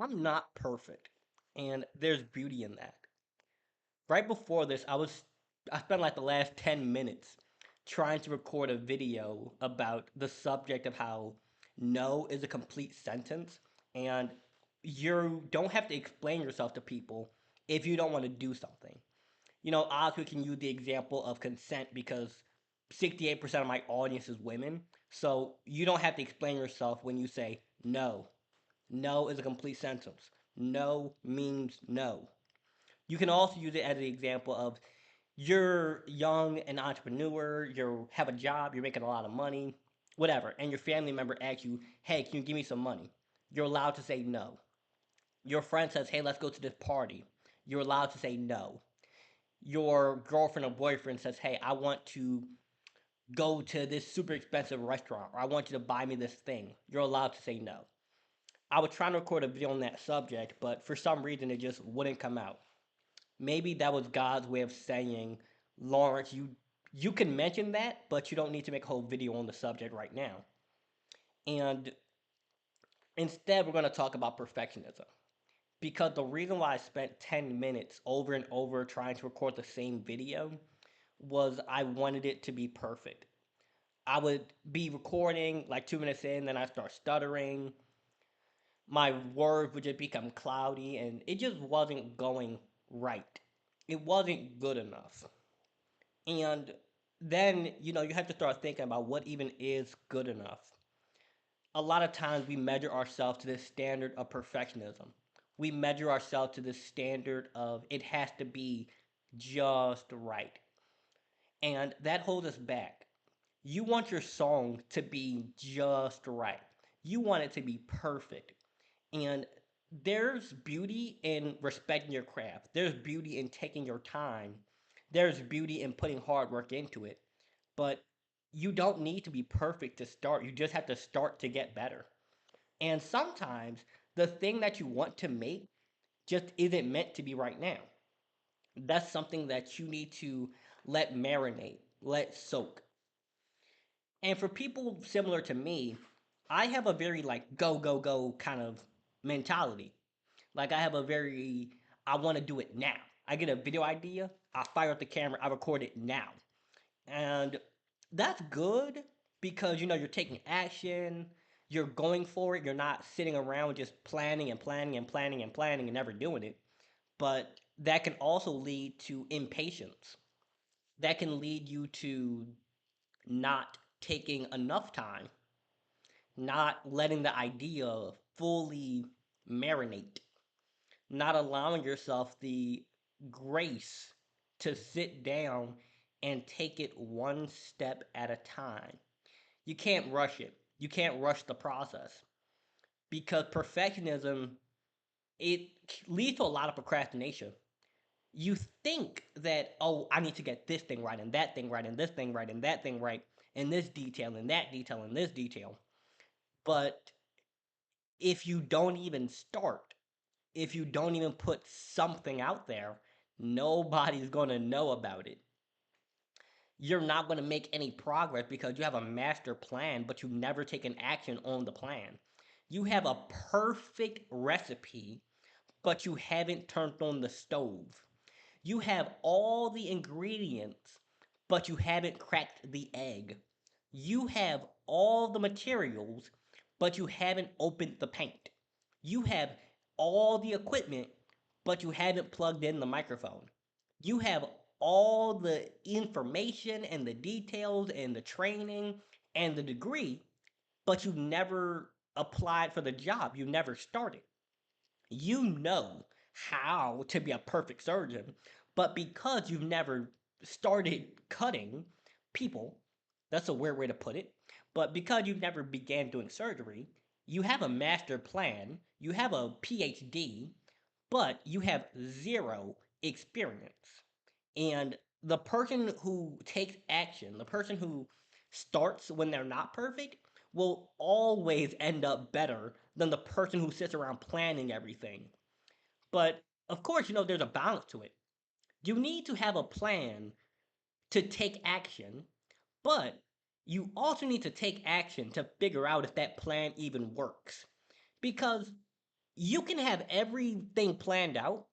I'm not perfect, and there's beauty in that. Right before this, I spent like the last 10 minutes trying to record a video about the subject of how no is a complete sentence, and you don't have to explain yourself to people if you don't want to do something. Obviously, we can use the example of consent because 68% of my audience is women. So you don't have to explain yourself when you say no. No is a complete sentence. No means no. You can also use it as an example of you're young, an entrepreneur, you have a job, you're making a lot of money, whatever, and your family member asks you, hey, can you give me some money? You're allowed to say no. Your friend says, hey, let's go to this party. You're allowed to say no. Your girlfriend or boyfriend says, hey, I want to go to this super expensive restaurant, or I want you to buy me this thing. You're allowed to say no. I was trying to record a video on that subject, but for some reason it just wouldn't come out. Maybe that was God's way of saying, Lawrence, you can mention that, but you don't need to make a whole video on the subject right now. And instead, we're going to talk about perfectionism. Because the reason why I spent 10 minutes over and over trying to record the same video was I wanted it to be perfect. I would be recording like 2 minutes in, then I start stuttering. My words would just become cloudy, and it just wasn't going right. It wasn't good enough. And then, you have to start thinking about what even is good enough. A lot of times we measure ourselves to this standard of perfectionism. We measure ourselves to this standard of it has to be just right. And that holds us back. You want your song to be just right. You want it to be perfect. And there's beauty in respecting your craft. There's beauty in taking your time. There's beauty in putting hard work into it. But you don't need to be perfect to start. You just have to start to get better. And sometimes the thing that you want to make just isn't meant to be right now. That's something that you need to let marinate, let soak. And for people similar to me, I have a very like go, go, go kind of mentality. Like I have a very, I want to do it now. I get a video idea, I fire up the camera, I record it now. And that's good because you're taking action, you're going for it, you're not sitting around just planning and planning and planning and planning and never doing it. But that can also lead to impatience. That can lead you to not taking enough time, not letting the idea fully marinate, not allowing yourself the grace to sit down and take it one step at a time. You can't rush it. You can't rush the process because perfectionism it leads to a lot of procrastination. You think that, oh, I need to get this thing right and that thing right and this thing right and that thing right and this detail and that detail and this detail. But if you don't even start, if you don't even put something out there, nobody's going to know about it. You're not going to make any progress because you have a master plan, but you've never taken action on the plan. You have a perfect recipe, but you haven't turned on the stove. You have all the ingredients, but you haven't cracked the egg. You have all the materials, but you haven't opened the paint. You have all the equipment, but you haven't plugged in the microphone. You have all the information and the details and the training and the degree, but you never applied for the job. You never started. You know how to be a perfect surgeon, but because you've never started cutting people, that's a weird way to put it, but because you've never began doing surgery, you have a master plan, you have a PhD, but you have zero experience. And the person who takes action, the person who starts when they're not perfect, will always end up better than the person who sits around planning everything. But of course, there's a balance to it. You need to have a plan to take action, but you also need to take action to figure out if that plan even works. Because You can have everything planned out,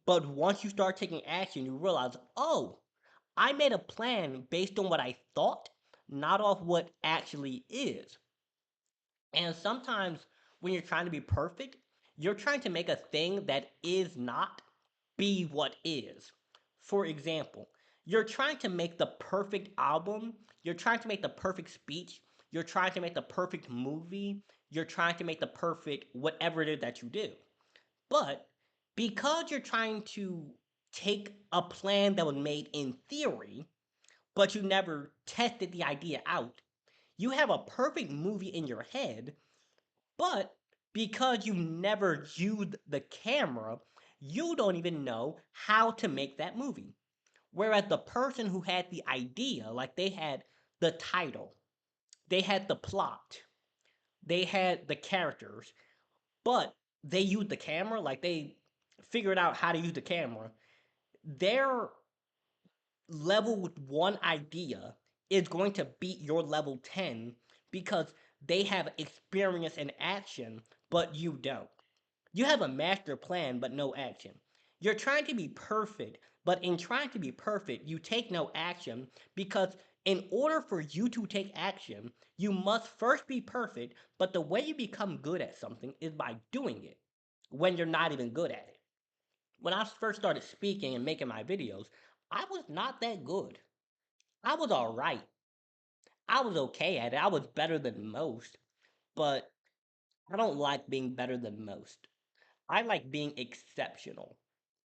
but once you start taking action, you realize, oh, I made a plan based on what I thought, not off what actually is. And sometimes when you're trying to be perfect, you're trying to make a thing that is not be what is. For example, you're trying to make the perfect album, you're trying to make the perfect speech, you're trying to make the perfect movie, you're trying to make the perfect whatever it is that you do. But because you're trying to take a plan that was made in theory, but you never tested the idea out, you have a perfect movie in your head, but because you never used the camera, you don't even know how to make that movie. Whereas the person who had the idea, like they had the title, they had the plot, they had the characters, but they used the camera, like they figured out how to use the camera, their level with one idea is going to beat your level 10 because they have experience in action, but you don't. You have a master plan, but no action. You're trying to be perfect, but in trying to be perfect, you take no action because in order for you to take action, you must first be perfect, but the way you become good at something is by doing it when you're not even good at it. When I first started speaking and making my videos, I was not that good. I was alright. I was okay at it. I was better than most, but I don't like being better than most. I like being exceptional.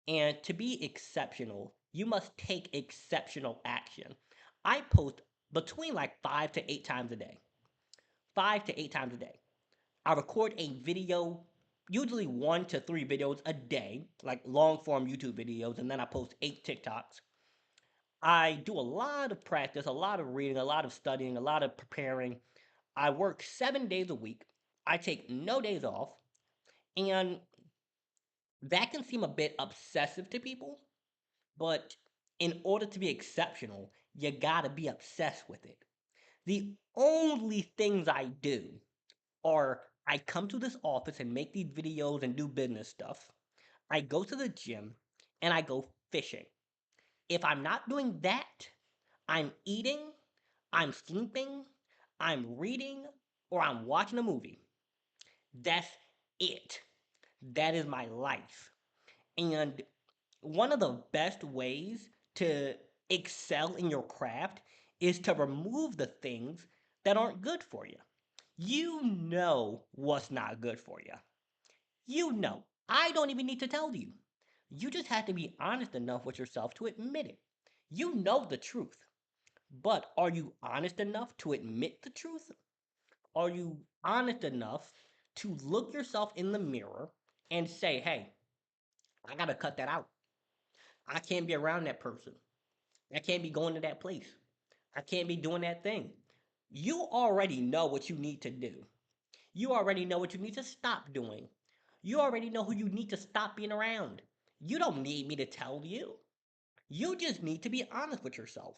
And to be exceptional, you must take exceptional action. I post between like 5 to 8 times a day. 5 to 8 times a day. I record a video, usually 1 to 3 videos a day, like long form YouTube videos, and then I post 8 TikToks. I do a lot of practice, a lot of reading, a lot of studying, a lot of preparing. I work 7 days a week. I take no days off. And that can seem a bit obsessive to people, but in order to be exceptional, you gotta be obsessed with it. The only things I do are I come to this office and make these videos and do business stuff. I go to the gym and I go fishing. If I'm not doing that, I'm eating, I'm sleeping, I'm reading, or I'm watching a movie. That's it. That is my life. And one of the best ways to excel in your craft is to remove the things that aren't good for you. You know what's not good for you. You know. I don't even need to tell you. You just have to be honest enough with yourself to admit it. You know the truth. But are you honest enough to admit the truth? Are you honest enough to look yourself in the mirror and say, hey, I gotta cut that out. I can't be around that person. I can't be going to that place. I can't be doing that thing. You already know what you need to do. You already know what you need to stop doing. You already know who you need to stop being around. You don't need me to tell you. You just need to be honest with yourself.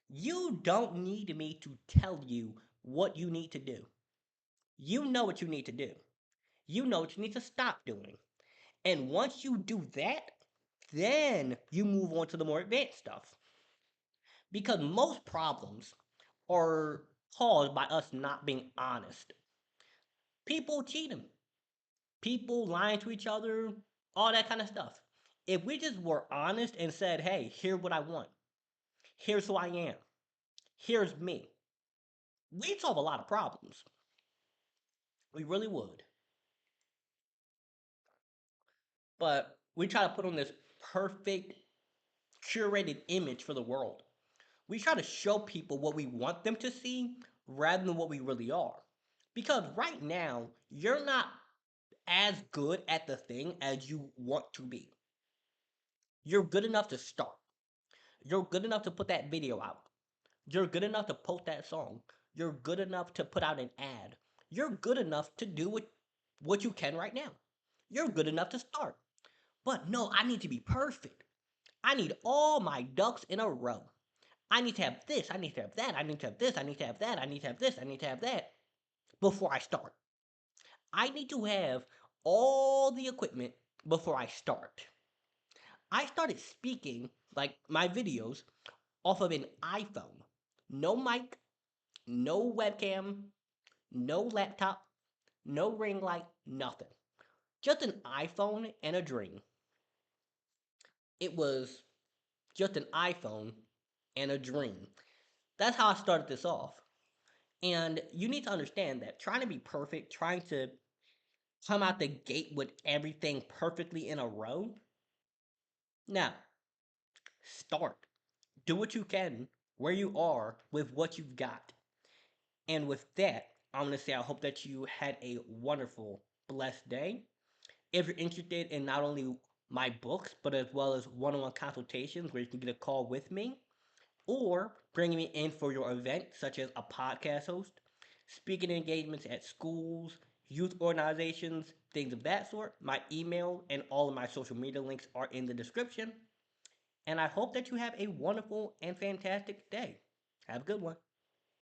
You don't need me to tell you what you need to do. You know what you need to do. You know what you need to stop doing. And once you do that, then you move on to the more advanced stuff. Because most problems are caused by us not being honest. People cheating, people lying to each other, all that kind of stuff. If we just were honest and said, hey, here's what I want, here's who I am, here's me, we'd solve a lot of problems. We really would. But we try to put on this perfect, curated image for the world. We try to show people what we want them to see rather than what we really are. Because right now, you're not as good at the thing as you want to be. You're good enough to start. You're good enough to put that video out. You're good enough to post that song. You're good enough to put out an ad. You're good enough to do what you can right now. You're good enough to start. But no, I need to be perfect. I need all my ducks in a row. I need to have this, I need to have that, I need to have this, I need to have that, I need to have this, I need to have that before I start. I need to have all the equipment before I start. I started speaking like my videos off of an iPhone. No mic, no webcam, no laptop, no ring light, nothing. Just an iPhone and a dream. It was just an iPhone and a dream. That's how I started this off. And you need to understand that trying to be perfect, trying to come out the gate with everything perfectly in a row. Now, start. Do what you can where you are with what you've got. And with that, I'm going to say I hope that you had a wonderful, blessed day. If you're interested in not only my books, but as well as one on one consultations where you can get a call with me, or bringing me in for your event, such as a podcast host, speaking engagements at schools, youth organizations, things of that sort, my email and all of my social media links are in the description. And I hope that you have a wonderful and fantastic day. Have a good one.